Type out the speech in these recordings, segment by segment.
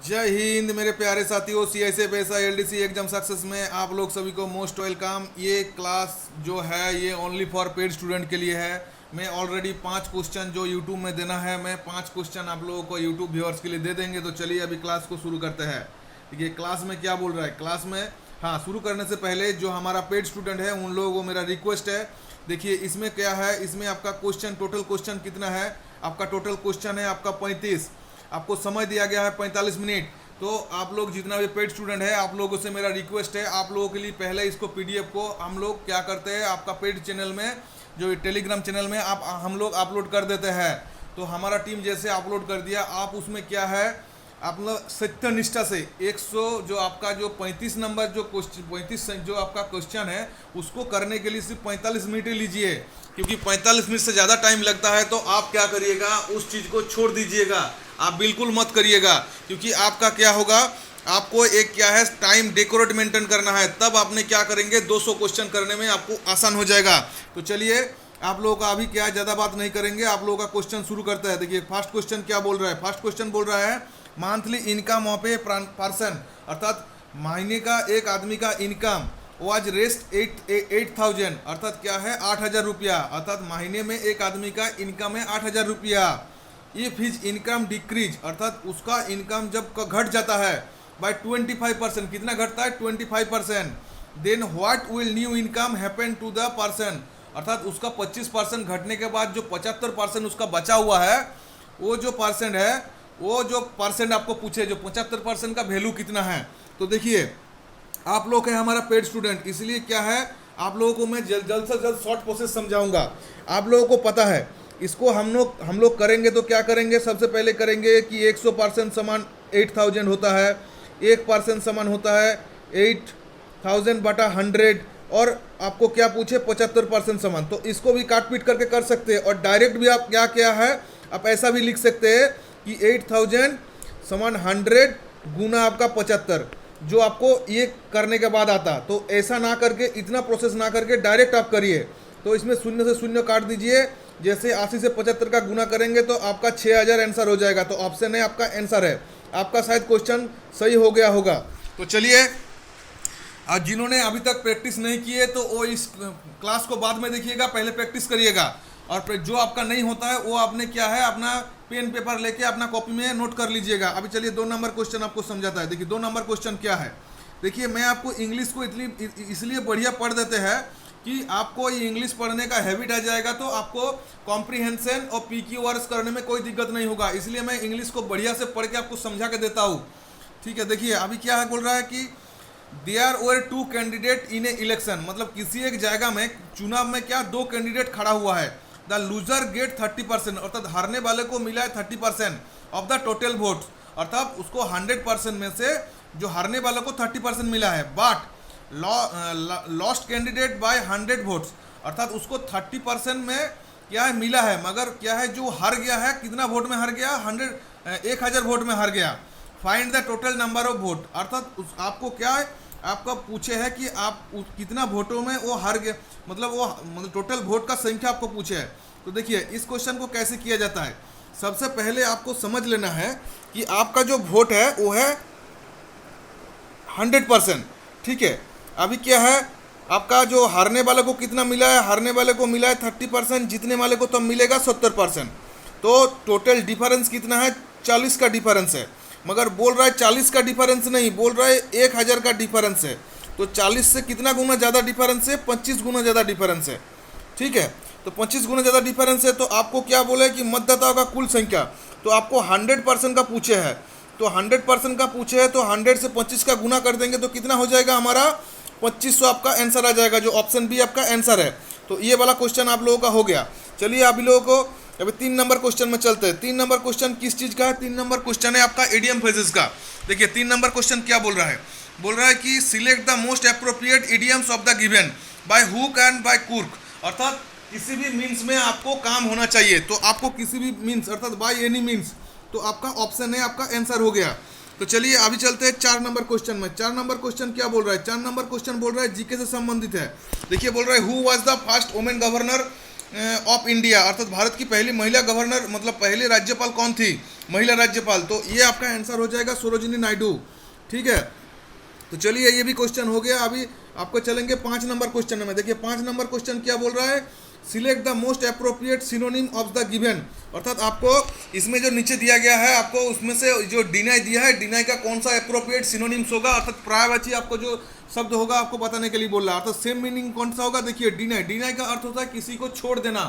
जय हिंद मेरे प्यारे साथियों। CSF LDC एग्जाम सक्सेस में आप लोग सभी को मोस्ट वेलकम। ये क्लास जो है ये ओनली फॉर पेड स्टूडेंट के लिए है। मैं ऑलरेडी 5 क्वेश्चन जो यूट्यूब में देना है, मैं 5 क्वेश्चन आप लोगों को यूट्यूब व्यूअर्स के लिए दे देंगे। तो चलिए अभी क्लास को शुरू करते हैं। देखिए क्लास में क्या बोल रहा है। क्लास में हाँ, शुरू करने से पहले जो हमारा पेड स्टूडेंट है उन लोगों को मेरा रिक्वेस्ट है। देखिए इसमें क्या है, इसमें आपका क्वेश्चन टोटल क्वेश्चन कितना है, आपका टोटल क्वेश्चन है आपका 35। आपको समय दिया गया है 45 मिनट। तो आप लोग जितना भी पेड स्टूडेंट है आप लोगों से मेरा रिक्वेस्ट है, आप लोगों के लिए पहले इसको PDF को हम लोग क्या करते हैं, आपका पेड चैनल में जो टेलीग्राम चैनल में हम लोग अपलोड कर देते हैं। तो हमारा टीम जैसे अपलोड कर दिया, आप उसमें क्या है, आप लोग सत्य निष्ठा से 100 जो आपका जो 35 नंबर जो क्वेश्चन 35 जो आपका क्वेश्चन है उसको करने के लिए सिर्फ 45 मिनट ही लीजिए। क्योंकि 45 मिनट से ज़्यादा टाइम लगता है तो आप क्या करिएगा, उस चीज़ को छोड़ दीजिएगा, आप बिल्कुल मत करिएगा। क्योंकि आपका क्या होगा, आपको एक क्या है टाइम डेकोरेट मेंटेन करना है, तब आपने क्या करेंगे 200 क्वेश्चन करने में आपको आसान हो जाएगा। तो चलिए आप लोगों का अभी क्या ज़्यादा बात नहीं करेंगे, आप लोगों का क्वेश्चन शुरू करते हैं। देखिए फर्स्ट क्वेश्चन क्या बोल रहा है। फर्स्ट क्वेश्चन बोल रहा है monthly income of a person, अर्थात महीने का एक आदमी का इनकम वाज रेस्ट 8,000, अर्थात क्या है 8,000 रुपया, अर्थात महीने में एक आदमी का इनकम है 8,000 रुपया। इफ हिज इनकम डिक्रीज, अर्थात उसका इनकम जब घट जाता है बाय 25%, कितना घटता है 25%, then what will new income happen to the person, अर्थात उसका 25% घटने के बाद जो 75% उसका बचा हुआ है, वो जो परसेंट है, वो जो परसेंट आपको पूछे जो 75% का वैल्यू कितना है। तो देखिए आप लोग है हमारा पेड स्टूडेंट, इसलिए क्या है आप लोगों को मैं जल्द से जल्द शॉर्ट प्रोसेस समझाऊंगा। आप लोगों को पता है इसको हम लोग करेंगे तो क्या करेंगे, सबसे पहले करेंगे कि 100% समान 8,000 होता है, 1% समान होता है 8,000 बटा 100, और आपको क्या पूछे 75% समान। तो इसको भी काट पीट करके कर सकते हैं, और डायरेक्ट भी आप क्या क्या है आप ऐसा भी लिख सकते हैं कि 8,000 समान 100 गुना आपका 75, जो आपको ये करने के बाद आता। तो ऐसा ना करके, इतना प्रोसेस ना करके डायरेक्ट आप करिए। तो इसमें शून्य से शून्य काट दीजिए, जैसे 80 से 75 का गुना करेंगे तो आपका 6,000 आंसर हो जाएगा। तो ऑप्शन है आपका आंसर है। आपका शायद क्वेश्चन सही हो गया होगा। तो चलिए, आज जिन्होंने अभी तक प्रैक्टिस नहीं की है तो वो इस क्लास को बाद में देखिएगा, पहले प्रैक्टिस करिएगा। और जो आपका नहीं होता है वो आपने क्या है अपना पेन पेपर लेके अपना कॉपी में नोट कर लीजिएगा। अभी चलिए 2 नंबर क्वेश्चन आपको समझाता है। देखिए 2 नंबर क्वेश्चन क्या है। देखिए मैं आपको इंग्लिश को इसलिए बढ़िया पढ़ देते हैं कि आपको ये इंग्लिश पढ़ने का हैबिट आ जाएगा, तो आपको कॉम्प्रीहेंशन और PQ वर्ड्स करने में कोई दिक्कत नहीं होगा। इसलिए मैं इंग्लिश को बढ़िया से पढ़ के आपको समझा के देता हूँ। ठीक है, देखिए अभी क्या है बोल रहा है कि there were 2 candidate in a election, मतलब किसी एक जगह में चुनाव में क्या 2 कैंडिडेट खड़ा हुआ है। द लूजर गेट 30%, अर्थात हारने वाले को मिला है 30% ऑफ द टोटल वोट, अर्थात उसको 100% में से जो हारने वाले को 30% मिला है। But lost candidate by 100 votes, अर्थात उसको 30% में क्या है मिला है, मगर क्या है जो हार गया है, कितना वोट में हार गया, 1,000 वोट में हार गया। Find the total number of vote, अर्थात आपको क्या है आपका पूछे है कि आप कितना वोटों में वो हार गया, मतलब टोटल वोट का संख्या आपको पूछे है। तो देखिए इस क्वेश्चन को कैसे किया जाता है। सबसे पहले आपको समझ लेना है कि आपका जो वोट है वो है 100%। ठीक है, अभी क्या है आपका जो हारने वाले को कितना मिला है, हारने वाले को मिला है 30%, जीतने वाले को तब मिलेगा 70%। तो टोटल डिफरेंस कितना है, 40 का डिफरेंस है। मगर बोल रहा है 40 का डिफरेंस नहीं, बोल रहा है 1,000 का डिफरेंस है। तो 40 से कितना गुना ज़्यादा डिफरेंस है, 25 गुना ज़्यादा डिफरेंस है। ठीक है, तो 25 गुना ज़्यादा डिफरेंस है। तो आपको क्या बोला है कि मतदाताओं का कुल संख्या, तो आपको 100% का पूछे है। तो 100% का पूछे है तो 100 से 25 का गुना कर देंगे तो कितना हो जाएगा हमारा 2500 आपका आंसर आ जाएगा, जो ऑप्शन बी आपका आंसर है। तो ये वाला क्वेश्चन आप लोगों का हो गया। चलिए अभी लोगों को अभी 3 नंबर क्वेश्चन में चलते हैं। 3 नंबर क्वेश्चन किस चीज़ का है, 3 नंबर क्वेश्चन है आपका इडियम फ्रेजेस का। देखिए 3 नंबर क्वेश्चन क्या बोल रहा है, बोल रहा है कि select the most appropriate idioms of the given by hook and by crook, अर्थात किसी भी मीन्स में आपको काम होना चाहिए। तो आपको किसी भी मीन्स अर्थात बाय एनी मीन्स, तो आपका ऑप्शन है आपका आंसर हो गया। तो चलिए अभी चलते हैं 4 नंबर क्वेश्चन में। 4 नंबर क्वेश्चन क्या बोल रहा है, 4 नंबर क्वेश्चन बोल रहा है जीके से संबंधित है। देखिए बोल रहा है who was the first women governor of India, अर्थात भारत की पहली महिला गवर्नर मतलब पहली राज्यपाल कौन थी, महिला राज्यपाल, तो ये आपका आंसर हो जाएगा सरोजिनी नायडू। ठीक है, तो चलिए ये भी क्वेश्चन हो गया। अभी आपको चलेंगे 5 नंबर क्वेश्चन में। देखिए 5 नंबर क्वेश्चन क्या बोल रहा है, select the most appropriate synonym of the given, अर्थात आपको इसमें जो नीचे दिया गया है आपको उसमें से जो डिनाई दिया है, डिनाई का कौन सा अप्रोप्रिएट सिनोनिम्स होगा, अर्थात पर्यायवाची आपको जो शब्द होगा आपको बताने के लिए बोल रहा है। अर्थात सेम मीनिंग कौन सा होगा, देखिए डिनाई, डिनाई का अर्थ होता है किसी को छोड़ देना,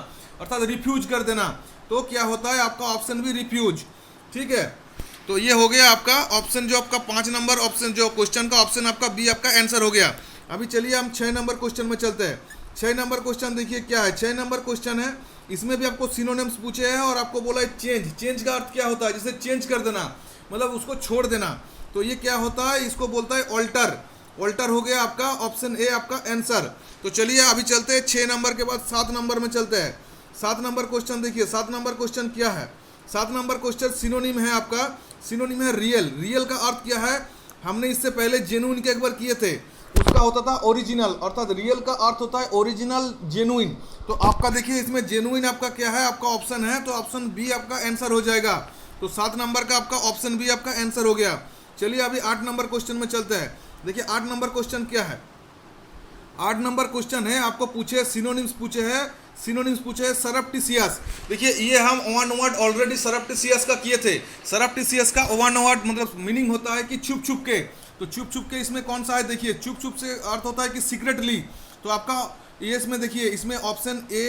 अर्थात रिफ्यूज कर देना, तो क्या होता है आपका ऑप्शन भी रिफ्यूज। ठीक है, तो ये हो गया आपका ऑप्शन, जो आपका 5 नंबर ऑप्शन जो क्वेश्चन का ऑप्शन आपका बी आपका आंसर हो गया। अभी चलिए हम 6 नंबर क्वेश्चन में चलते हैं। 6 नंबर क्वेश्चन देखिए क्या है, 6 नंबर क्वेश्चन है, इसमें भी आपको सिनोनिम्स पूछे हैं और आपको बोला है चेंज। चेंज का अर्थ क्या होता है, जैसे चेंज कर देना, मतलब उसको छोड़ देना, तो ये क्या होता है, इसको बोलता है ऑल्टर। ऑल्टर हो गया आपका ऑप्शन ए आपका आंसर। तो चलिए अभी चलते हैं 6 नंबर के बाद 7 नंबर में चलते हैं। 7 नंबर क्वेश्चन देखिए, 7 नंबर क्वेश्चन क्या है, 7 नंबर क्वेश्चन सिनोनिम है आपका, सिनोनिम है रियल। रियल का अर्थ क्या है, हमने इससे पहले जेन्युइन के एक बार किए थे, उसका होता था ओरिजिनल, अर्थात रियल का अर्थ होता है ओरिजिनल जेन्युइन। तो आपका देखिए इसमें जेन्युइन आपका क्या है, आपका ऑप्शन है, तो ऑप्शन बी आपका आंसर हो जाएगा। तो 7 नंबर का आपका ऑप्शन बी आपका आंसर हो गया। चलिए अभी 8 नंबर क्वेश्चन में चलते हैं। देखिए 8 नंबर क्वेश्चन क्या है, 8 नंबर क्वेश्चन है, आपको पूछे सिनोनिम्स पूछे हैं, सिनोनिम्स पूछे हैं सरप्टिशियस। देखिए ये हम वन वर्ड ऑलरेडी सरप्टिशियस का किए थे। सरप्टिशियस का वन वर्ड मतलब मीनिंग होता है कि छुप छुप के, तो छुप छुप के इसमें कौन सा है, देखिए छुप छुप से अर्थ होता है कि सीक्रेटली। तो आपका ये इसमें देखिए इसमें option A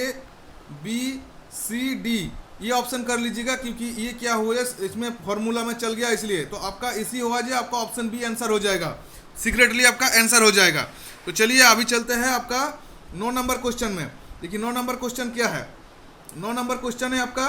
B C D ये ऑप्शन कर लीजिएगा, क्योंकि ये क्या हुआ है इसमें फॉर्मूला में चल गया इसलिए, तो आपका इसी हुआ जो आपका ऑप्शन बी आंसर हो जाएगा, सीक्रेटली आपका आंसर हो जाएगा। तो चलिए अभी चलते हैं आपका 9 नंबर क्वेश्चन में। देखिए 9 नंबर क्वेश्चन क्या है, 9 नंबर क्वेश्चन है आपका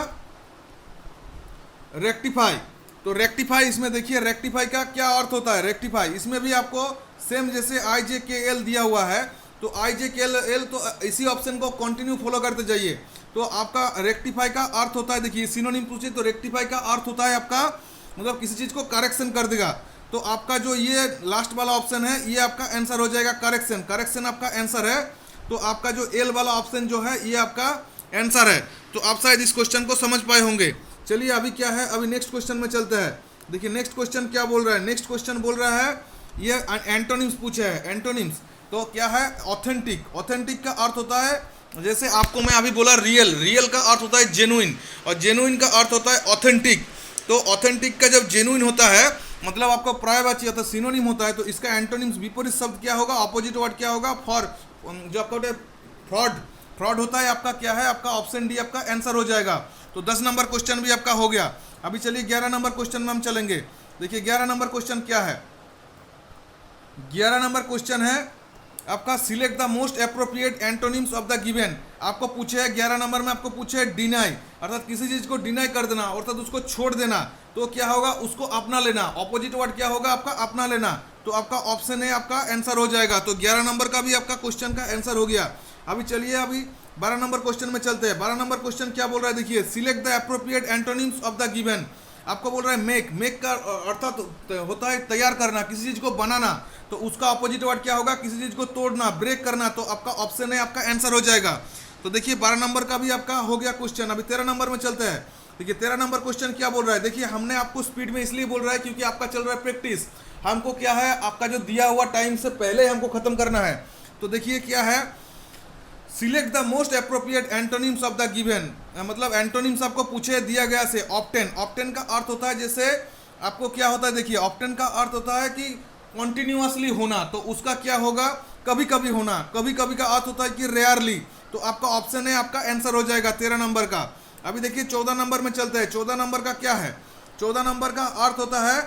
रेक्टिफाई। तो रेक्टिफाई, इसमें देखिए रेक्टिफाई का क्या अर्थ होता है, रेक्टिफाई इसमें भी आपको सेम जैसे आई जे के एल दिया हुआ है, तो आई जे के एल तो इसी ऑप्शन को कंटिन्यू फॉलो करते जाइए। तो आपका रेक्टिफाई का अर्थ होता है, देखिए सिनोनिम पूछे तो रेक्टिफाई का अर्थ होता है आपका मतलब किसी चीज़ को करेक्शन कर देगा। तो आपका जो ये लास्ट वाला ऑप्शन है ये आपका आंसर हो जाएगा करेक्शन, करेक्शन आपका आंसर है। तो आपका जो एल वाला ऑप्शन जो है ये आपका आंसर है। तो आप शायद इस क्वेश्चन को समझ पाए होंगे। चलिए अभी क्या है, अभी नेक्स्ट क्वेश्चन में चलते हैं। देखिए नेक्स्ट क्वेश्चन क्या बोल रहा है, नेक्स्ट क्वेश्चन बोल रहा है ये एंटोनिम्स पूछे है, एंटोनिम्स। तो क्या है, ऑथेंटिक। ऑथेंटिक का अर्थ होता है, जैसे आपको मैं अभी बोला रियल, रियल का अर्थ होता है जेन्युइन, और जेन्युइन का अर्थ होता है ऑथेंटिक। तो ऑथेंटिक का जब जेन्युइन होता है मतलब आपका पर्यायवाची होता है, सिनोनिम होता है, तो इसका एंटोनिम्स विपरीत शब्द क्या होगा, ऑपोजिट वर्ड क्या होगा, फॉर, जो आपका फ्रॉड, फ्रॉड होता है आपका क्या है, आपका ऑप्शन डी आपका आंसर हो जाएगा। तो 10 नंबर क्वेश्चन भी आपका हो गया। अभी चलिए 11 नंबर क्वेश्चन में हम चलेंगे। देखिए 11 नंबर क्वेश्चन क्या है, 11 नंबर क्वेश्चन है आपका select the most appropriate antonyms of the given. आपको पूछे है 11 नंबर में, आपको पूछे है डिनाई, अर्थात किसी चीज को डिनाई कर देना, अर्थात उसको छोड़ देना, तो क्या होगा, उसको अपना लेना। ऑपोजिट वर्ड क्या होगा आपका, अपना लेना। तो आपका ऑप्शन है आपका आंसर हो जाएगा। तो 11 नंबर का भी आपका क्वेश्चन का आंसर हो गया। अभी चलिए अभी 12 नंबर क्वेश्चन में चलते हैं। 12 नंबर क्वेश्चन क्या बोल रहा है, देखिए select the appropriate antonyms of the given. आपको बोल रहा है मेक, मेक का अर्थात होता है तैयार करना, किसी चीज को बनाना, तो उसका अपोजिट वर्ड क्या होगा, किसी चीज को तोड़ना, ब्रेक करना। तो आपका ऑप्शन है आपका आंसर हो जाएगा। तो देखिए 12 नंबर का भी आपका हो गया क्वेश्चन। अभी 13 नंबर में चलते हैं। देखिए 13 नंबर क्वेश्चन क्या बोल रहा है, देखिए हमने आपको स्पीड में इसलिए बोल रहा है क्योंकि आपका चल रहा है प्रैक्टिस। हमको क्या है, आपका जो दिया हुआ टाइम से पहले हमको खत्म करना है। तो देखिए क्या है, select the most appropriate antonyms of the given, मतलब एंटोनिम्स आपको पूछे दिया गया से ऑप्टेन। ऑप्टेन का अर्थ होता है, जैसे आपको क्या होता है, देखिए ऑप्टेन का अर्थ होता है कि कॉन्टिन्यूअसली होना, तो उसका क्या होगा, कभी कभी होना। कभी कभी का अर्थ होता है कि रेयरली। तो आपका ऑप्शन है आपका आंसर हो जाएगा 13 नंबर का। अभी देखिए 14 नंबर में चलते हैं। 14 नंबर का क्या है, 14 नंबर का अर्थ होता है,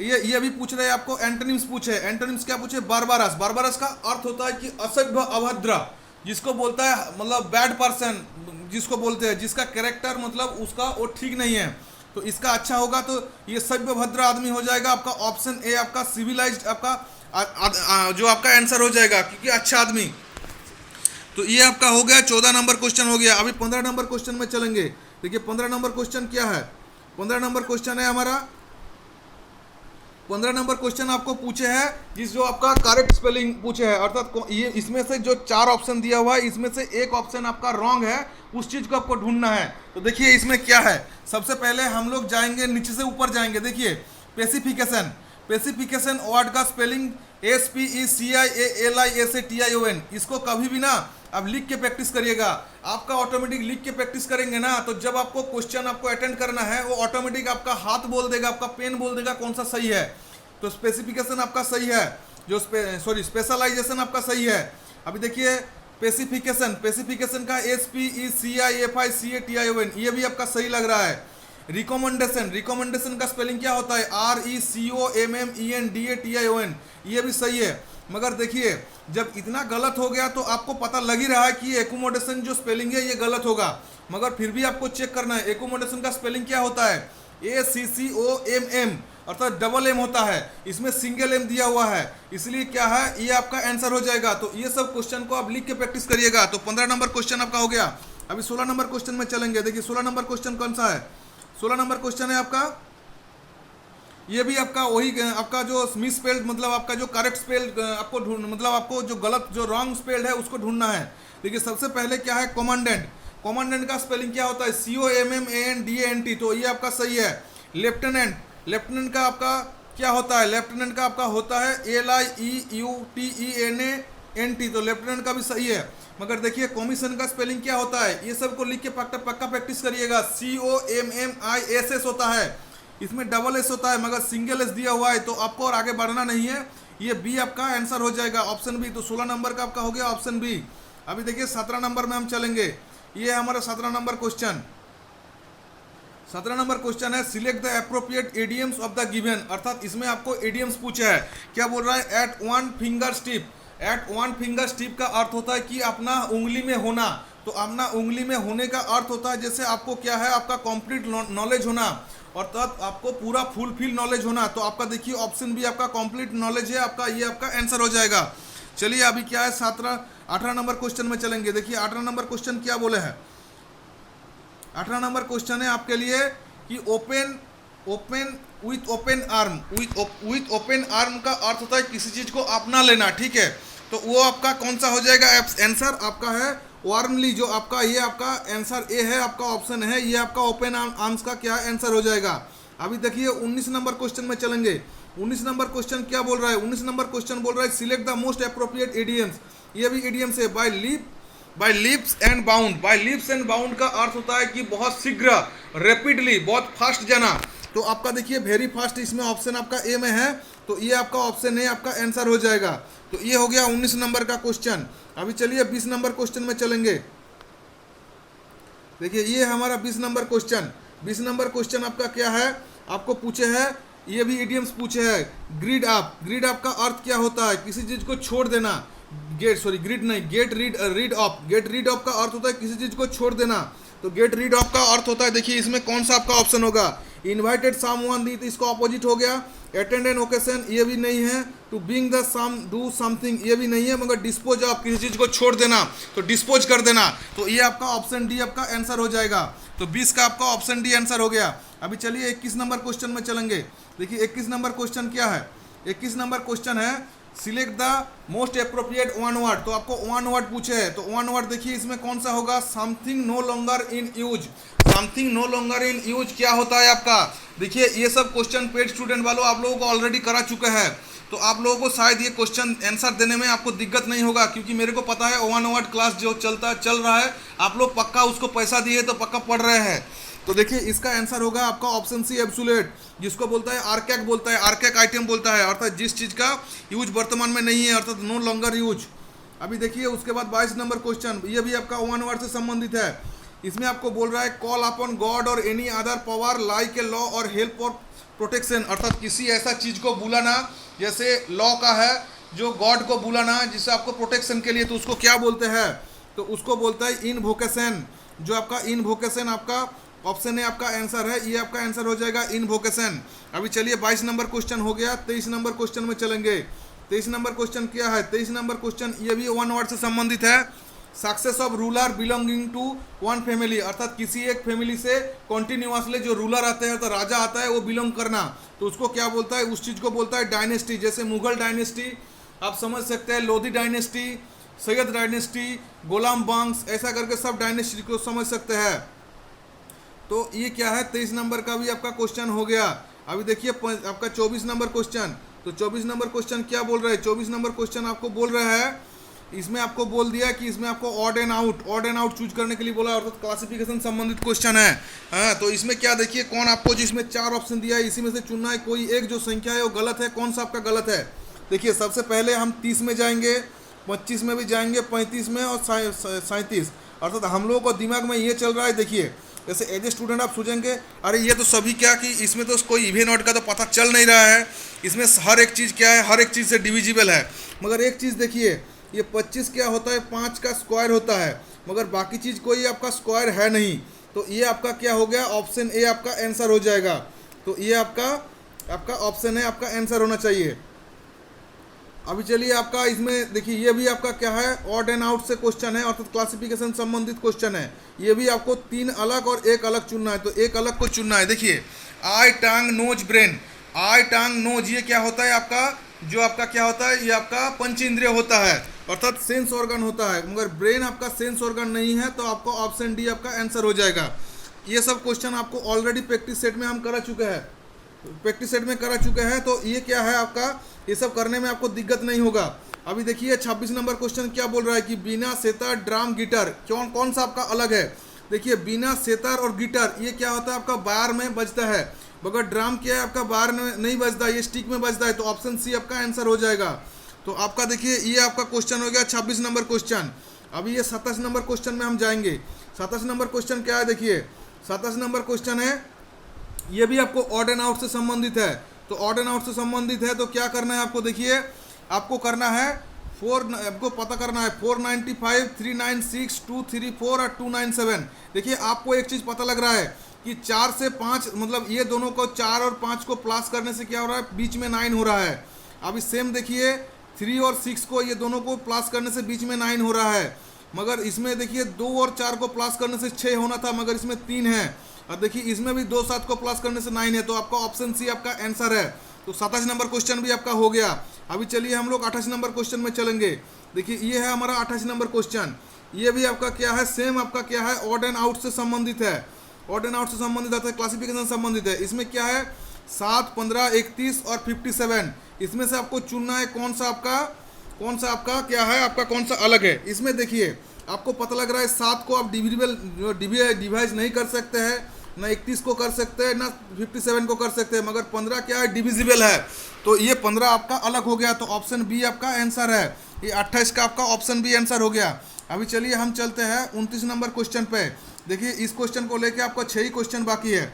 ये भी पूछ रहे हैं आपको, एंटोनिम्स पूछे। एंटोनिम्स क्या पूछे, बारबारस। बारबारस का अर्थ होता है कि असभ्य, अभद्र, जिसको बोलता है मतलब बैड पर्सन जिसको बोलते हैं, जिसका कैरेक्टर मतलब उसका वो ठीक नहीं है। तो इसका अच्छा होगा तो ये सभ्य भद्र आदमी हो जाएगा। आपका ऑप्शन ए आपका सिविलाइज्ड आपका जो आपका आंसर हो जाएगा, क्योंकि अच्छा आदमी। तो ये आपका हो गया 14 नंबर क्वेश्चन हो गया। अभी 15 नंबर क्वेश्चन में चलेंगे। देखिए 15 नंबर क्वेश्चन क्या है, 15 नंबर क्वेश्चन है हमारा 15 नंबर क्वेश्चन आपको पूछे है जिस जो आपका करेक्ट स्पेलिंग पूछे है, अर्थात ये इसमें से जो 4 ऑप्शन दिया हुआ है इसमें से एक ऑप्शन आपका रॉन्ग है, उस चीज को आपको ढूंढना है। तो देखिए इसमें क्या है, सबसे पहले हम लोग जाएंगे नीचे से ऊपर जाएंगे। देखिए स्पेसिफिकेशन, स्पेसिफिकेशन वर्ड का स्पेलिंग SPECIALISATION, इसको कभी भी ना आप लिख के प्रैक्टिस करिएगा। आपका ऑटोमेटिक लिख के प्रैक्टिस करेंगे ना तो जब आपको क्वेश्चन आपको अटेंड करना है वो ऑटोमेटिक आपका हाथ बोल देगा, आपका पेन बोल देगा कौन सा सही है। तो स्पेसिफिकेशन आपका सही है, जो स्पेशलाइजेशन आपका सही है। अभी देखिए स्पेसिफिकेशन, स्पेसिफिकेशन का SPECIFICATION, ये भी आपका सही लग रहा है। रिकमेंडेशन, रिकमेंडेशन का स्पेलिंग क्या होता है RECOMMENDATION, ये भी सही है। मगर देखिए जब इतना गलत हो गया तो आपको पता लग ही रहा है कि एकोमोडेशन जो स्पेलिंग है ये गलत होगा, मगर फिर भी आपको चेक करना है एकोमोडेशन का स्पेलिंग क्या होता है। ACCOMM, अर्थात डबल एम होता है, इसमें सिंगल एम दिया हुआ है, इसलिए क्या है ये आपका आंसर हो जाएगा। तो ये सब क्वेश्चन को आप लिख के प्रैक्टिस करिएगा। तो 15 नंबर क्वेश्चन आपका हो गया। अभी 16 नंबर क्वेश्चन में चलेंगे। देखिए 16 नंबर क्वेश्चन कौन सा है, 16 नंबर क्वेश्चन है आपका, ये भी आपका वही आपका जो मिस स्पेल्ड, मतलब आपका जो करेक्ट स्पेल्ड आपको ढूंढ, मतलब आपको जो गलत जो रॉन्ग स्पेल्ड है उसको ढूंढना है। देखिए सबसे पहले क्या है कमांडेंट, कमांडेंट का स्पेलिंग क्या होता है COMMANDANT, तो ये आपका सही है। लेफ्टिनेंट, लेफ्टिनेंट का आपका क्या होता है, लेफ्टिनेंट का आपका होता है LIEUTENANT, तो लेफ्टिनेंट का भी सही है। मगर देखिए कमीशन का स्पेलिंग क्या होता है, ये सब को लिख के पक्का प्रैक्टिस करिएगा। COMMISS होता है, इसमें डबल एस होता है मगर सिंगल एस दिया हुआ है, तो आपको और आगे बढ़ना नहीं है। ये बी आपका आंसर हो जाएगा, ऑप्शन बी। तो 16 नंबर का आपका हो गया ऑप्शन बी। अभी देखिए 17 नंबर में हम चलेंगे। ये हमारा 17 नंबर क्वेश्चन, 17 नंबर क्वेश्चन है select the appropriate idioms of the given, अर्थात इसमें आपको एडियम्स पूछा है। क्या बोल रहा है, at one fingertips. At one fingertips का अर्थ होता है कि अपना उंगली में होना, तो अपना उंगली में होने का अर्थ होता है जैसे आपको क्या है, आपका कंप्लीट नॉलेज होना, अर्थात आपको पूरा फुलफिल नॉलेज होना। तो आपका देखिए ऑप्शन बी आपका कंप्लीट नॉलेज है आपका, ये आपका आंसर हो जाएगा। चलिए अभी क्या है 18 नंबर क्वेश्चन में चलेंगे। देखिए 18 नंबर क्वेश्चन क्या बोले हैं, 18 नंबर क्वेश्चन है आपके लिए कि open with open arm. With open arm का अर्थ होता है किसी चीज को अपना लेना, ठीक है। तो वो आपका कौन सा हो जाएगा, आंसर आपका है वार्मली, जो आपका ये आपका आंसर ए है, आपका ऑप्शन है ये आपका ओपन आर्म्स का क्या आंसर हो जाएगा। अभी देखिए 19 नंबर क्वेश्चन में चलेंगे। 19 नंबर क्वेश्चन क्या बोल रहा है, 19 नंबर क्वेश्चन बोल रहा है select the most appropriate idioms. ये भी इडियम्स है। By leaps and bound. By leaps and bound का अर्थ होता है कि बहुत शीघ्र, रैपिडली, बहुत फास्ट जाना। तो आपका देखिए वेरी फास्ट, इसमें ऑप्शन आपका ए में है, तो ये आपका ऑप्शन ए आपका आंसर हो जाएगा। तो ये हो गया 19 नंबर का क्वेश्चन। अभी चलिए 20 नंबर क्वेश्चन में चलेंगे। देखिए ये हमारा 20 नंबर क्वेश्चन। 20 नंबर क्वेश्चन आपका क्या है, आपको पूछे है, ये भी इडियम्स पूछे है। Grid up. ग्रीड अप का अर्थ क्या होता है, किसी चीज को छोड़ देना। ग्रीड नहीं, get rid of. Get rid of का अर्थ होता है किसी चीज को छोड़ देना। तो गेट रीड ऑफ का अर्थ होता है, देखिए इसमें कौन सा आपका ऑप्शन होगा, इनवाइटेड समवन दी, तो इसका ऑपोजिट हो गया। अटेंड एन ओकेशन, ये भी नहीं है। To being the some do something, ये भी नहीं है। मगर डिस्पोज ऑफ, किसी चीज को छोड़ देना, तो डिस्पोज कर देना। तो ये आपका ऑप्शन डी आपका आंसर हो जाएगा। तो 20 का आपका ऑप्शन डी आंसर हो गया। अभी चलिए 21 नंबर क्वेश्चन में चलेंगे। देखिए 21 नंबर क्वेश्चन क्या है, 21 नंबर क्वेश्चन है select the most appropriate one word. तो आपको वन वर्ड पूछे है, तो वन वर्ड देखिए इसमें कौन सा होगा, something no longer in use. Something no longer in use क्या होता है आपका, देखिए ये सब क्वेश्चन पेड स्टूडेंट वालों आप लोगों को ऑलरेडी करा चुका है, तो आप लोगों को शायद ये क्वेश्चन आंसर देने में आपको दिक्कत नहीं होगा, क्योंकि मेरे को पता है वन वर्ड क्लास जो चल रहा है, आप लोग पक्का उसको पैसा दिए तो पक्का पढ़ रहे हैं। तो देखिए इसका आंसर होगा आपका ऑप्शन सी एब्सोल्यूट, जिसको बोलता है आर्कैक बोलता है, आर्कैक आइटम बोलता है, अर्थात जिस चीज का यूज वर्तमान में नहीं है, अर्थात नो लॉन्गर यूज। अभी देखिए उसके बाद 22 नंबर क्वेश्चन, ये भी आपका वन वर्ड से संबंधित है। इसमें आपको बोल रहा है कॉल अपॉन गॉड और any other power like a law और हेल्प और प्रोटेक्शन, अर्थात किसी ऐसा चीज को बुलाना जैसे लॉ का है, जो गॉड को बुलाना जिससे आपको प्रोटेक्शन के लिए, तो उसको क्या बोलते हैं, तो उसको बोलता है इनवोकेशन। जो आपका इनवोकेशन आपका ऑप्शन है आपका आंसर है, ये आपका आंसर हो जाएगा इनवोकेशन। अभी चलिए 22 नंबर क्वेश्चन हो गया। 23 नंबर क्वेश्चन में चलेंगे। 23 नंबर क्वेश्चन क्या है, 23 नंबर क्वेश्चन ये भी वन वर्ड से संबंधित है। Success of ruler belonging to one family, अर्थात किसी एक फैमिली से कॉन्टिन्यूसली जो रूलर आते हैं तो राजा आता है वो बिलोंग करना, तो उसको क्या बोलता है, उस चीज़ को बोलता है डायनेस्टी। जैसे मुगल डायनेस्टी आप समझ सकते हैं, लोधी डायनेस्टी, सैयद डायनेस्टी, गुलाम वंश, ऐसा करके सब डायनेस्टी को समझ सकते हैं। तो ये क्या है, 23 नंबर का भी आपका क्वेश्चन हो गया। अभी देखिए आपका 24 नंबर क्वेश्चन। तो 24 नंबर क्वेश्चन क्या बोल रहा है, 24 नंबर क्वेश्चन आपको बोल रहा है, इसमें आपको बोल दिया कि इसमें आपको ऑड एंड आउट चूज करने के लिए बोला, अर्थात क्लासिफिकेशन संबंधित क्वेश्चन है। हाँ, तो इसमें क्या देखिए कौन आपको, जिसमें 4 ऑप्शन दिया है इसी में से चुनना है, कोई एक जो संख्या है वो गलत है, कौन सा आपका गलत है। देखिए सबसे पहले हम 30 में जाएंगे, 25 में भी जाएंगे, 35 में और 37, अर्थात हम लोगों को दिमाग में ये चल रहा है। देखिए जैसे एज ए स्टूडेंट आप सोचेंगे अरे ये तो सभी क्या कि इसमें तो कोई इवन ऑड का तो पता चल नहीं रहा है, इसमें हर एक चीज़ क्या है, हर एक चीज़ से डिविजिबल है। मगर एक चीज़ देखिए, ये 25 क्या होता है, 5 का स्क्वायर होता है, मगर बाकी चीज़ कोई आपका स्क्वायर है नहीं, तो ये आपका क्या हो गया, ऑप्शन ए आपका आंसर हो जाएगा। तो ये आपका ऑप्शन है, आपका आंसर होना चाहिए। अभी चलिए आपका इसमें देखिए, ये भी आपका क्या है, ऑड एंड आउट से क्वेश्चन है, अर्थात क्लासिफिकेशन संबंधित क्वेश्चन है। ये भी आपको 3 अलग और 1 अलग चुनना है, तो एक अलग को चुनना है। देखिए आई टंग नोज ब्रेन, आई टंग नोज ये क्या होता है आपका, जो आपका क्या होता है, ये आपका पंच इंद्रिय होता है, अर्थात सेंस ऑर्गन होता है, मगर ब्रेन आपका सेंस ऑर्गन नहीं है, तो आपको ऑप्शन डी आपका आंसर हो जाएगा। ये सब क्वेश्चन आपको ऑलरेडी प्रैक्टिस सेट में हम करा चुके हैं, तो ये क्या है आपका, ये सब करने में आपको दिक्कत नहीं होगा। अभी देखिए 26 नंबर क्वेश्चन क्या बोल रहा है कि बीना, सेतार, ड्राम, गिटार कौन सा आपका अलग है। देखिए बीना, सेतार और गिटार ये क्या होता है आपका बार में बजता है, मगर ड्राम क्या है आपका बार में नहीं बजता, ये स्टिक में बजता है, तो ऑप्शन सी आपका आंसर हो जाएगा। तो आपका देखिए ये आपका क्वेश्चन हो गया 26 नंबर क्वेश्चन। अभी ये 27 नंबर क्वेश्चन में हम जाएंगे। 27 नंबर क्वेश्चन क्या है, देखिए 27 नंबर क्वेश्चन है, ये भी आपको ऑड एंड आउट से संबंधित है। तो ऑड एंड आउट से संबंधित है तो क्या करना है आपको, देखिए आपको करना है आपको पता करना है 495, 396, 234 और 297। देखिए आपको एक चीज़ पता लग रहा है कि 4 से 5 मतलब ये दोनों को 4 और 5 को प्लस करने से क्या हो रहा है, बीच में 9 हो रहा है। अभी सेम देखिए 3 और 6 को ये दोनों को प्लस करने से बीच में 9 हो रहा है, मगर इसमें देखिए 2 और 4 को प्लस करने से 6 होना था, मगर इसमें 3 है। और देखिए इसमें भी 2 7 को प्लस करने से 9 है, तो आपका ऑप्शन सी आपका आंसर है। तो 27 नंबर क्वेश्चन भी आपका हो गया। अभी चलिए हम लोग 28 नंबर क्वेश्चन में चलेंगे। देखिए ये है हमारा 28 नंबर क्वेश्चन, ये भी आपका क्या है, सेम आपका क्या है, ऑड एंड आउट से संबंधित है, ऑड एंड आउट से संबंधित आता है, क्लासिफिकेशन संबंधित है। इसमें क्या है 7, 15, 31 और 57, इसमें से आपको चुनना है कौन सा आपका क्या है, आपका कौन सा अलग है। इसमें देखिए आपको पता लग रहा है 7 को आप डिवाइज नहीं कर सकते हैं, ना 31 को कर सकते हैं, ना 57 को कर सकते हैं, मगर 15 क्या है, डिविजिबल है, तो ये 15 आपका अलग हो गया, तो ऑप्शन बी आपका आंसर है। ये 28 का आपका ऑप्शन बी आंसर हो गया। अभी चलिए हम चलते हैं 29 नंबर क्वेश्चन पे। देखिए इस क्वेश्चन को लेके आपका 6 ही क्वेश्चन बाकी है।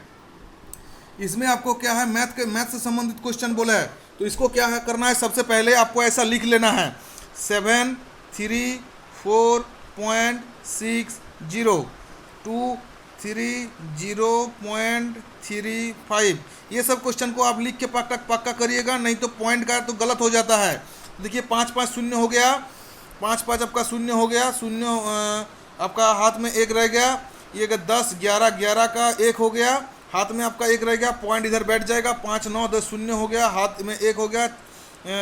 इसमें आपको क्या है, मैथ से संबंधित क्वेश्चन बोला है, तो इसको क्या है करना है, सबसे पहले आपको ऐसा लिख लेना है 734.60 230.35, ये सब क्वेश्चन को आप लिख के पक्का करिएगा, नहीं तो पॉइंट का तो गलत हो जाता है। देखिए 5 5 शून्य हो गया, 5 5 आपका शून्य हो गया, शून्य आपका हाथ में 1 रह गया, ये 10 11 11 का 1 हो गया, हाथ में आपका 1 रह गया, पॉइंट इधर बैठ जाएगा, 5 9 10 शून्य हो गया, हाथ में 1 हो गया,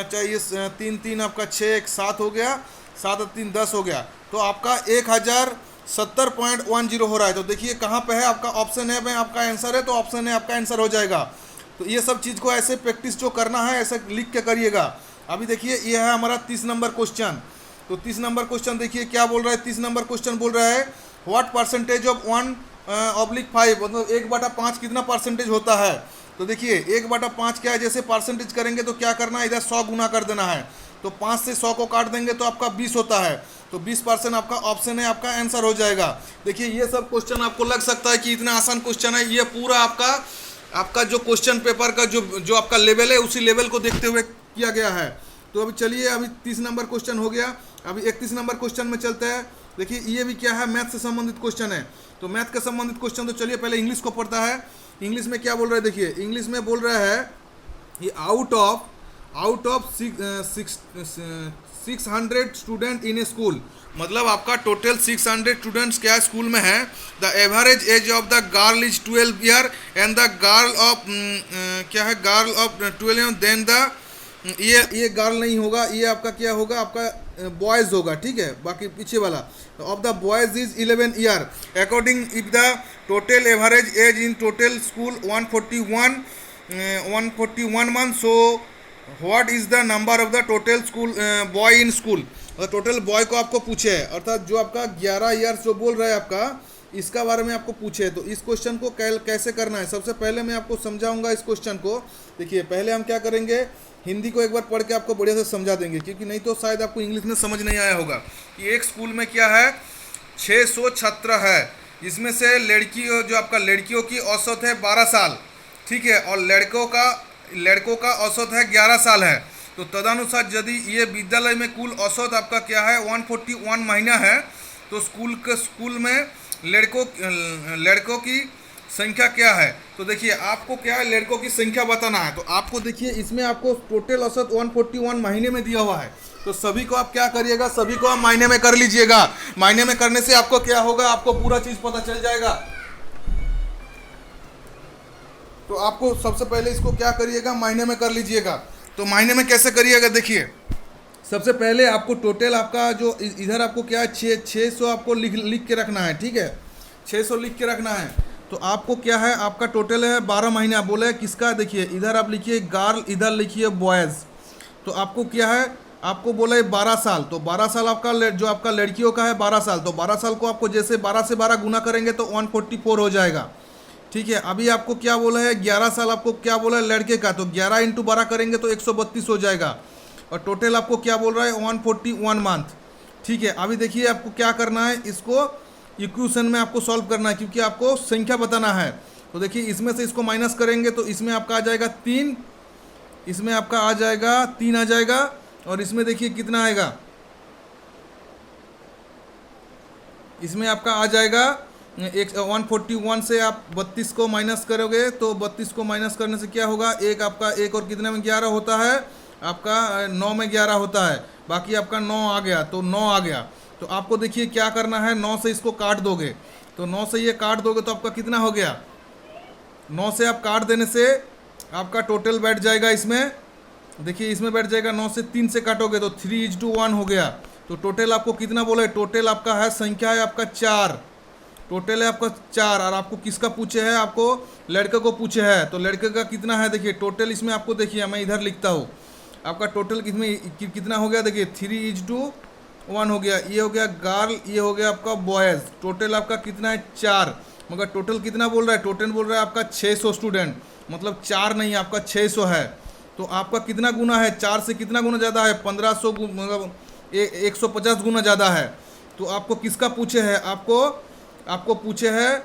चाहिए 3 3 आपका 6 1 7 हो गया, 7 3 10 हो गया, तो आपका 1070.10 हो रहा है। तो देखिए कहाँ पे है आपका ऑप्शन है में आपका आंसर है, तो ऑप्शन है आपका आंसर हो जाएगा। तो ये सब चीज़ को ऐसे प्रैक्टिस जो करना है ऐसे लिख के करिएगा। अभी देखिए ये है हमारा 30 नंबर क्वेश्चन। तो 30 नंबर क्वेश्चन देखिए क्या बोल रहा है, 30 नंबर क्वेश्चन बोल रहा है व्हाट परसेंटेज ऑफ 1/5, मतलब 1/5 कितना परसेंटेज होता है। तो देखिए 1/5 क्या है, जैसे परसेंटेज करेंगे तो क्या करना है, इधर 100 गुना कर देना है, तो 5 से 100 को काट देंगे तो आपका 20 होता है, तो 20% आपका ऑप्शन है, आपका आंसर हो जाएगा। देखिए ये सब क्वेश्चन आपको लग सकता है कि इतना आसान क्वेश्चन है, ये पूरा आपका जो क्वेश्चन पेपर का जो आपका लेवल है उसी लेवल को देखते हुए किया गया है। तो अभी चलिए अभी 30 नंबर क्वेश्चन हो गया। अभी 31 नंबर क्वेश्चन में चलते हैं। देखिए ये भी क्या है, मैथ से संबंधित क्वेश्चन है। तो मैथ के संबंधित क्वेश्चन तो चलिए पहले इंग्लिश को पढ़ता है। इंग्लिश में क्या बोल रहा है, देखिए इंग्लिश में बोल रहा है ये out of 600 student in a school, मतलब आपका टोटल 600 स्टूडेंट्स क्या स्कूल में है। The average age of the girl is 12 year and the girl of क्या है, girl of 12 year, then the ये गर्ल नहीं होगा, ये आपका क्या होगा, आपका बॉयज़ होगा, ठीक है। बाकी पीछे वाला of the boys is 11 year according if the total average age in total school 141 month, so what is the number of the total school boy in school. Total boy को आपको पूछे है, अर्थात जो आपका 11 ईयर्स जो बोल रहा है आपका, इसका बारे में आपको पूछे है। तो इस क्वेश्चन को कैसे करना है, सबसे पहले मैं आपको समझाऊंगा इस क्वेश्चन को। देखिए पहले हम क्या करेंगे, हिंदी को एक बार पढ़ के आपको बढ़िया से समझा देंगे, क्योंकि नहीं तो शायद आपको इंग्लिश में समझ नहीं आया होगा कि एक स्कूल में क्या है 600 छात्र है, इसमें से लड़की जो आपका लड़कियों की औसत है 12 साल, ठीक है, और लड़कों का औसत है 11 साल है। तो तदनुसार यदि ये विद्यालय में कुल औसत आपका क्या है 141 महीना है, तो स्कूल में लड़कों की संख्या क्या है। तो देखिए आपको क्या है, लड़कों की संख्या बताना है। तो आपको देखिए इसमें आपको टोटल औसत 141 महीने में दिया हुआ है। तो सभी को आप क्या करिएगा, सभी को आप महीने में कर लीजिएगा। महीने में करने से आपको क्या होगा, आपको पूरा चीज़ पता चल जाएगा। तो आपको सबसे पहले इसको क्या करिएगा, महीने में कर लीजिएगा। तो महीने में कैसे करिएगा, देखिए सबसे पहले आपको टोटल आपका जो इधर आपको क्या है 600 आपको लिख के रखना है, ठीक है, 600 लिख के रखना है। तो आपको क्या है, आपका टोटल है 12 महीना, बोले किसका, देखिए इधर आप लिखिए गर्ल, इधर लिखिए बॉयज़। तो आपको क्या है, आपको बोला है 12 साल, तो 12 साल आपका जो आपका लड़कियों का है 12 साल, तो 12 साल को आपको जैसे 12 से 12 गुना करेंगे तो 144 हो जाएगा, ठीक है। अभी आपको क्या बोला है 11 साल, आपको क्या बोला है लड़के का, तो 11 × 12 करेंगे तो 132 हो जाएगा। और टोटल आपको क्या बोल रहा है 141 मंथ, ठीक है। अभी देखिए आपको क्या करना है, इसको इक्वेशन में आपको सॉल्व करना है, क्योंकि आपको संख्या बताना है। तो देखिए इसमें से इसको माइनस करेंगे तो इसमें आपका आ जाएगा 3, इसमें आपका आ जाएगा 3 आ जाएगा, और इसमें देखिए कितना आएगा, इसमें आपका आ जाएगा 141 से आप 32 को माइनस करोगे, तो 32 को माइनस करने से क्या होगा, एक आपका एक और कितने में 11 होता है, आपका 9 में 11 होता है, बाकी आपका 9 आ गया, तो 9 आ गया। तो आपको देखिए क्या करना है, 9 से इसको काट दोगे, तो 9 से ये काट दोगे तो आपका कितना हो गया, 9 से आप काट देने से आपका टोटल बैठ जाएगा इसमें, देखिए इसमें बैठ जाएगा 9 से 3 से काटोगे तो 3:1 हो गया। तो टोटल आपको कितना बोले, टोटल आपका है संख्या है आपका 4, टोटल है आपका 4। और आपको किसका पूछे है, आपको लड़के को पूछे है, तो लड़के का कितना है, देखिए टोटल इसमें आपको देखिए मैं इधर लिखता हूँ, आपका टोटल इसमें कितना हो गया, देखिए 3:1 हो गया, ये हो गया गर्ल, ये हो गया आपका बॉयज़। टोटल आपका कितना है 4, मगर टोटल कितना बोल रहा है, टोटल बोल रहा है आपका 600 स्टूडेंट, मतलब 4 नहीं आपका 600 है। तो आपका कितना गुना है, 4 से कितना गुना ज़्यादा है, 1500 मतलब 150 गुना ज़्यादा है। तो आपको किसका पूछे है, आपको पूछे है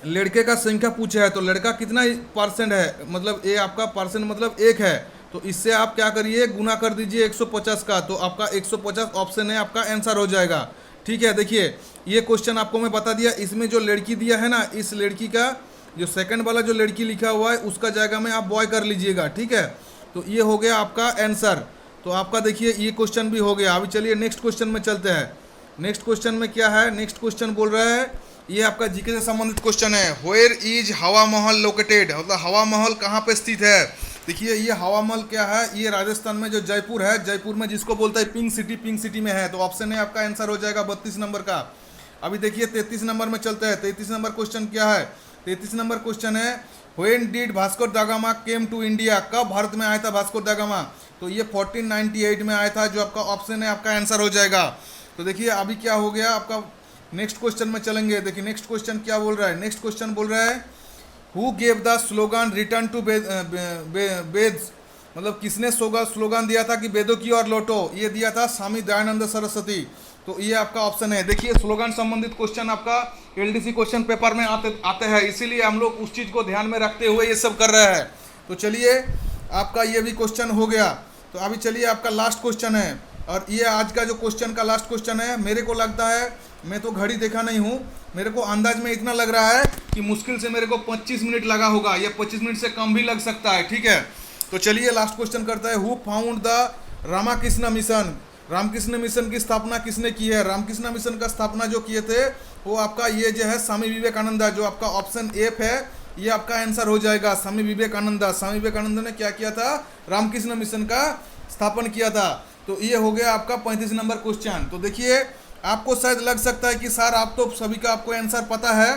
लड़के का संख्या पूछे है, तो लड़का कितना % है, मतलब ये आपका % मतलब 1 है, तो इससे आप क्या करिए गुना कर दीजिए 150 का, तो आपका 150 ऑप्शन है, आपका आंसर हो जाएगा, ठीक है। देखिए ये क्वेश्चन आपको मैं बता दिया, इसमें जो लड़की दिया है ना, इस लड़की का जो सेकंड वाला जो लड़की लिखा हुआ है उसका जगह में आप बॉय कर लीजिएगा, ठीक है। तो ये हो गया आपका आंसर। तो आपका देखिए ये क्वेश्चन भी हो गया। अभी चलिए नेक्स्ट क्वेश्चन में चलते हैं। नेक्स्ट क्वेश्चन में क्या है, नेक्स्ट क्वेश्चन बोल रहा है, ये आपका जीके से संबंधित क्वेश्चन है, वेयर इज हवा महल लोकेटेड, मतलब हवा महल कहाँ पे स्थित है। देखिए ये हवा महल क्या है, ये राजस्थान में जो जयपुर है, जयपुर में जिसको बोलता है पिंक सिटी में है। तो ऑप्शन है आपका आंसर हो जाएगा 32 नंबर का। अभी देखिए 33 नंबर में चलते हैं। 33 नंबर क्वेश्चन क्या है, 33 नंबर क्वेश्चन है, व्हेन डिड भास्कर दा गामा केम टू इंडिया, कब भारत में आया था भास्कर दा गामा। तो ये 1498 में आया था, जो आपका ऑप्शन है आपका आंसर हो जाएगा। तो देखिए अभी क्या हो गया आपका, नेक्स्ट क्वेश्चन में चलेंगे। देखिए नेक्स्ट क्वेश्चन क्या बोल रहा है, नेक्स्ट क्वेश्चन बोल रहा है who gave the slogan return to Vedas, मतलब किसने स्लोगन दिया था कि वेदों की ओर लौटो, ये दिया था स्वामी दयानंद सरस्वती। तो ये आपका ऑप्शन है। देखिए स्लोगन संबंधित क्वेश्चन आपका एलडीसी क्वेश्चन पेपर में आते हैं, इसीलिए हम लोग उस चीज़ को ध्यान में रखते हुए ये सब कर रहे हैं। तो चलिए आपका ये भी क्वेश्चन हो गया। तो अभी चलिए आपका लास्ट क्वेश्चन है, और ये आज का जो क्वेश्चन का लास्ट क्वेश्चन है। मेरे को लगता है, मैं तो घड़ी देखा नहीं हूँ, मेरे को अंदाज में इतना लग रहा है कि मुश्किल से मेरे को 25 मिनट लगा होगा, या 25 मिनट से कम भी लग सकता है, ठीक है। तो चलिए लास्ट क्वेश्चन करता है, who found the Ramakrishna Mission, Ramakrishna Mission की स्थापना किसने की है? रामकृष्ण मिशन का स्थापना जो किए थे वो आपका ये जो है स्वामी विवेकानंद, जो आपका ऑप्शन एफ है ये आपका आंसर हो जाएगा, स्वामी विवेकानंद। स्वामी विवेकानंद ने क्या किया था? रामकृष्ण मिशन का स्थापन किया था। तो ये हो गया आपका 35 नंबर क्वेश्चन। तो देखिए आपको शायद लग सकता है कि सर आप तो सभी का आपको आंसर पता है,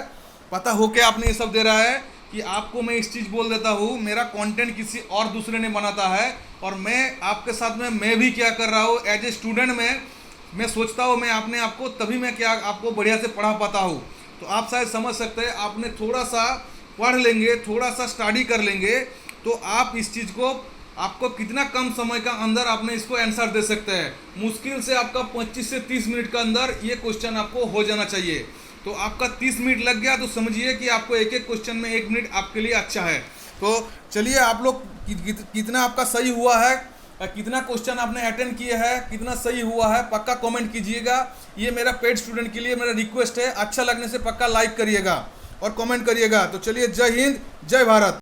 पता हो के आपने ये सब दे रहा है कि आपको मैं इस चीज़ बोल देता हूँ, मेरा कंटेंट किसी और दूसरे ने बनाता है और मैं आपके साथ में मैं भी क्या कर रहा हूँ एज ए स्टूडेंट में मैं सोचता हूँ मैं अपने आपको तभी मैं क्या आपको बढ़िया से पढ़ा पाता हूँ। तो आप शायद समझ सकते हैं, आपने थोड़ा सा पढ़ लेंगे, थोड़ा सा स्टडी कर लेंगे तो आप इस चीज़ को आपको कितना कम समय का अंदर आपने इसको आंसर दे सकते हैं। मुश्किल से आपका 25 से 30 मिनट का अंदर ये क्वेश्चन आपको हो जाना चाहिए। तो आपका 30 मिनट लग गया तो समझिए कि आपको एक एक क्वेश्चन में 1 मिनट आपके लिए अच्छा है। तो चलिए आप लोग कितना आपका सही हुआ है, कितना क्वेश्चन आपने अटेंड किए हैं, कितना सही हुआ है पक्का कमेंट कीजिएगा। ये मेरा पेड स्टूडेंट के लिए मेरा रिक्वेस्ट है, अच्छा लगने से पक्का लाइक करिएगा और कमेंट करिएगा। तो चलिए जय हिंद, जय भारत।